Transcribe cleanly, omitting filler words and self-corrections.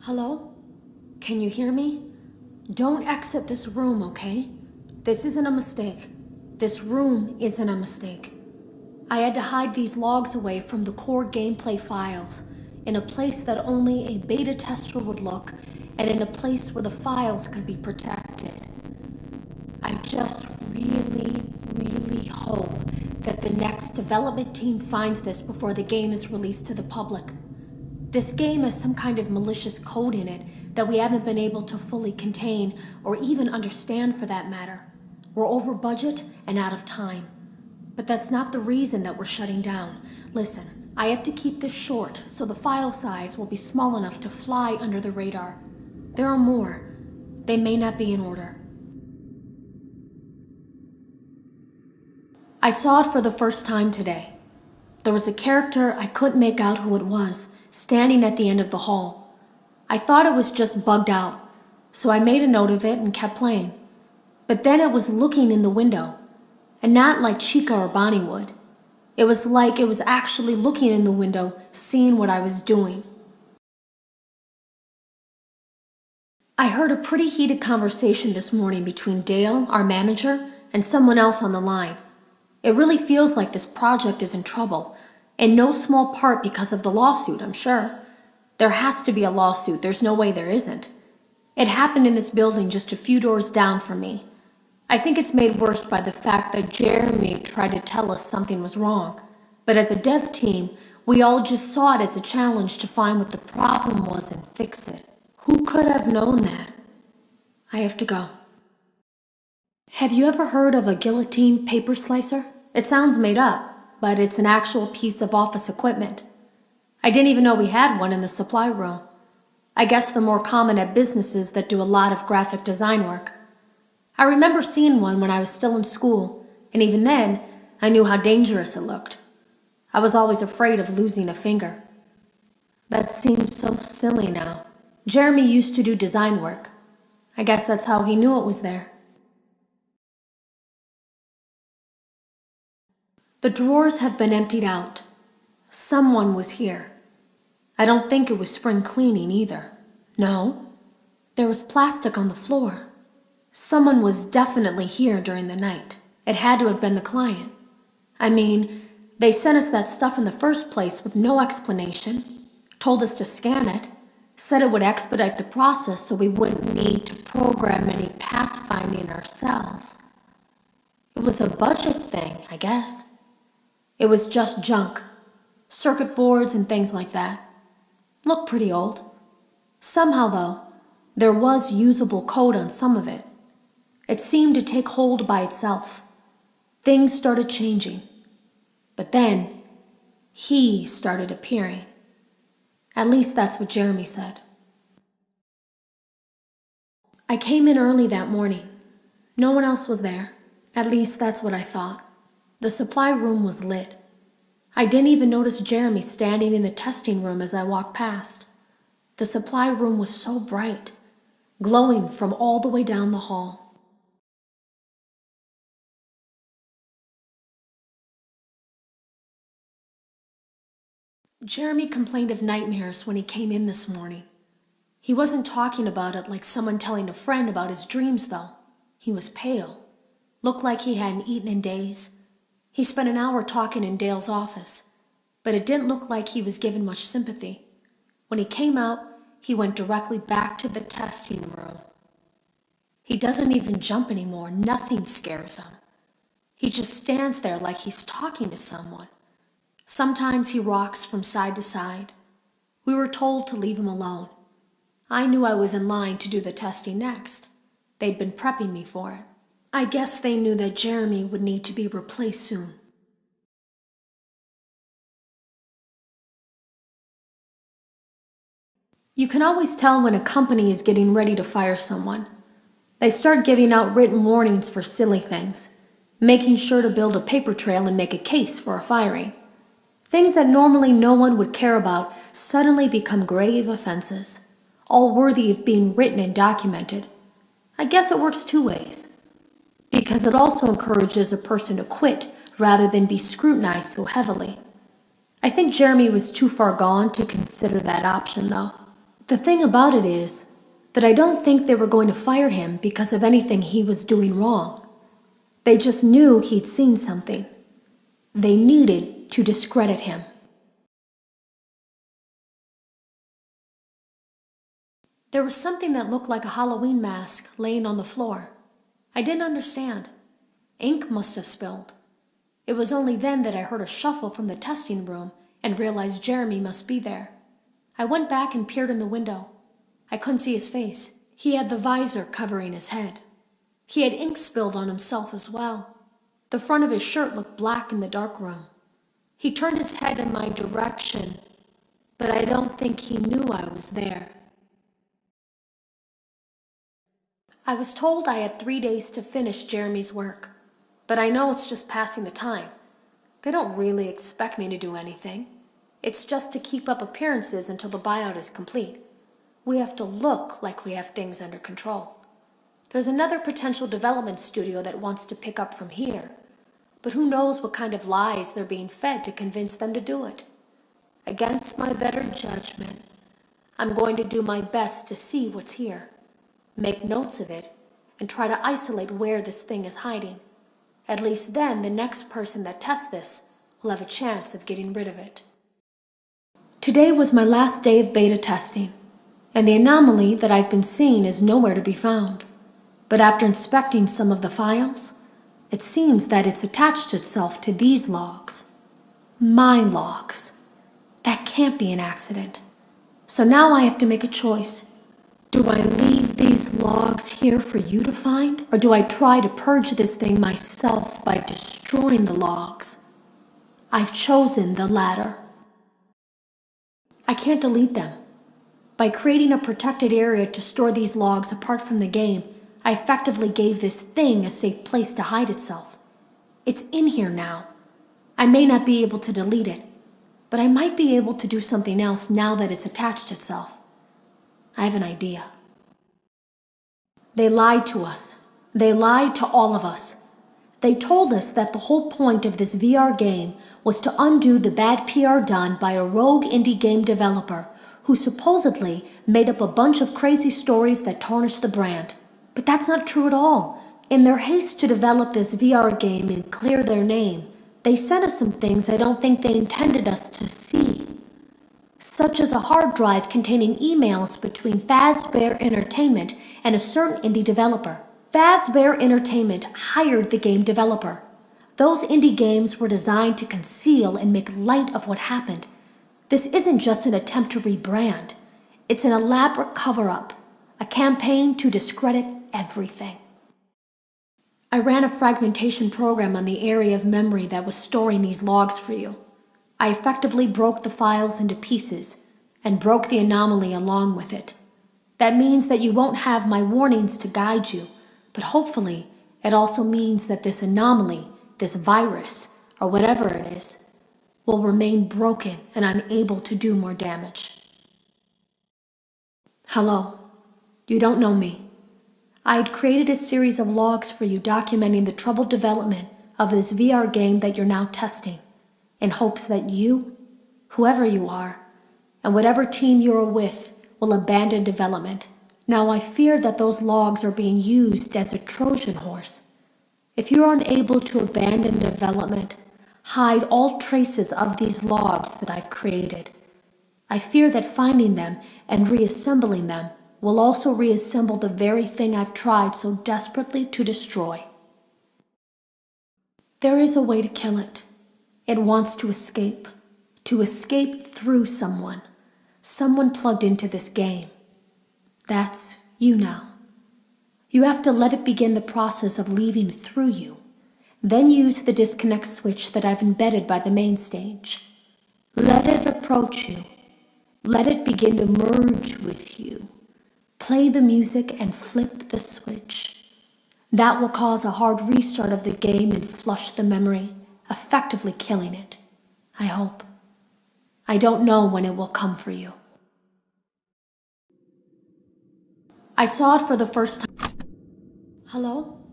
Hello? Can you hear me? Don't exit this room, okay? This isn't a mistake. This room isn't a mistake. I had to hide these logs away from the core gameplay files, in a place that only a beta tester would look, and in a place where the files could be protected. I just really hope that the next development team finds this before the game is released to the public. This game has some kind of malicious code in it that we haven't been able to fully contain or even understand for that matter. We're over budget and out of time. But that's not the reason that we're shutting down. Listen, I have to keep this short so the file size will be small enough to fly under the radar. There are more. They may not be in order. I saw it for the first time today. There was a character I couldn't make out who it was, standing at the end of the hall. I thought it was just bugged out, so I made a note of it and kept playing. But then it was looking in the window, and not like Chica or Bonnie would. It was like it was actually looking in the window, seeing what I was doing. I heard a pretty heated conversation this morning between Dale, our manager, and someone else on the line. It really feels like this project is in trouble, in no small part because of the lawsuit, I'm sure. There has to be a lawsuit, there's no way there isn't. It happened in this building just a few doors down from me. I think it's made worse by the fact that Jeremy tried to tell us something was wrong. But as a dev team, we all just saw it as a challenge to find what the problem was and fix it. Who could have known that? I have to go. Have you ever heard of a guillotine paper slicer? It sounds made up, but it's an actual piece of office equipment. I didn't even know we had one in the supply room. I guess they're more common at businesses that do a lot of graphic design work. I remember seeing one when I was still in school, and even then, I knew how dangerous it looked. I was always afraid of losing a finger. That seems so silly now. Jeremy used to do design work. I guess that's how he knew it was there. The drawers have been emptied out. Someone was here. I don't think it was spring cleaning either. No, there was plastic on the floor. Someone was definitely here during the night. It had to have been the client. I mean, they sent us that stuff in the first place with no explanation, told us to scan it, said it would expedite the process so we wouldn't need to program any pathfinding ourselves. It was a budget thing, I guess. It was just junk, circuit boards and things like that. Looked pretty old. Somehow, though, there was usable code on some of it. It seemed to take hold by itself. Things started changing. But then, he started appearing. At least that's what Jeremy said. I came in early that morning. No one else was there. At least that's what I thought. The supply room was lit. I didn't even notice Jeremy standing in the testing room as I walked past. The supply room was so bright, glowing from all the way down the hall. Jeremy complained of nightmares when he came in this morning. He wasn't talking about it like someone telling a friend about his dreams, though. He was pale. Looked like he hadn't eaten in days. He spent an hour talking in Dale's office, but it didn't look like he was given much sympathy. When he came out, he went directly back to the testing room. He doesn't even jump anymore. Nothing scares him. He just stands there like he's talking to someone. Sometimes he rocks from side to side. We were told to leave him alone. I knew I was in line to do the testing next. They'd been prepping me for it. I guess they knew that Jeremy would need to be replaced soon. You can always tell when a company is getting ready to fire someone. They start giving out written warnings for silly things, making sure to build a paper trail and make a case for a firing. Things that normally no one would care about suddenly become grave offenses, all worthy of being written and documented. I guess it works two ways, because it also encourages a person to quit rather than be scrutinized so heavily. I think Jeremy was too far gone to consider that option, though. The thing about it is that I don't think they were going to fire him because of anything he was doing wrong. They just knew he'd seen something. They needed to discredit him. There was something that looked like a Halloween mask laying on the floor. I didn't understand. Ink must have spilled. It was only then that I heard a shuffle from the testing room and realized Jeremy must be there. I went back and peered in the window. I couldn't see his face. He had the visor covering his head. He had ink spilled on himself as well. The front of his shirt looked black in the dark room. He turned his head in my direction, but I don't think he knew I was there. I was told I had 3 days to finish Jeremy's work, but I know it's just passing the time. They don't really expect me to do anything. It's just to keep up appearances until the buyout is complete. We have to look like we have things under control. There's another potential development studio that wants to pick up from here, but who knows what kind of lies they're being fed to convince them to do it. Against my better judgment, I'm going to do my best to see what's here, make notes of it, and try to isolate where this thing is hiding. At least then the next person that tests this will have a chance of getting rid of it. Today was my last day of beta testing, and the anomaly that I've been seeing is nowhere to be found. But after inspecting some of the files, it seems that it's attached itself to these logs. My logs. That can't be an accident. So now I have to make a choice. Do I leave these logs here for you to find, or do I try to purge this thing myself by destroying the logs? I've chosen the latter. I can't delete them. By creating a protected area to store these logs apart from the game, I effectively gave this thing a safe place to hide itself. It's in here now. I may not be able to delete it, but I might be able to do something else now that it's attached itself. I have an idea. They lied to us. They lied to all of us. They told us that the whole point of this VR game was to undo the bad PR done by a rogue indie game developer who supposedly made up a bunch of crazy stories that tarnished the brand. But that's not true at all. In their haste to develop this VR game and clear their name, they sent us some things I don't think they intended us to see. Such as a hard drive containing emails between Fazbear Entertainment and a certain indie developer. Fazbear Entertainment hired the game developer. Those indie games were designed to conceal and make light of what happened. This isn't just an attempt to rebrand. It's an elaborate cover-up, a campaign to discredit everything. I ran a fragmentation program on the area of memory that was storing these logs for you. I effectively broke the files into pieces and broke the anomaly along with it. That means that you won't have my warnings to guide you, but hopefully it also means that this anomaly, this virus, or whatever it is, will remain broken and unable to do more damage. Hello. You don't know me. I had created a series of logs for you documenting the troubled development of this VR game that you're now testing, in hopes that you, whoever you are, and whatever team you're with, will abandon development. Now I fear that those logs are being used as a Trojan horse. If you're unable to abandon development, hide all traces of these logs that I've created. I fear that finding them and reassembling them will also reassemble the very thing I've tried so desperately to destroy. There is a way to kill it. It wants to escape through someone plugged into this game. That's you now. You have to let it begin the process of leaving through you. Then use the disconnect switch that I've embedded by the main stage. Let it approach you. Let it begin to merge with you. Play the music and flip the switch. That will cause a hard restart of the game and flush the memory, effectively killing it. I hope. I don't know when it will come for you. I saw it for the first time. Hello?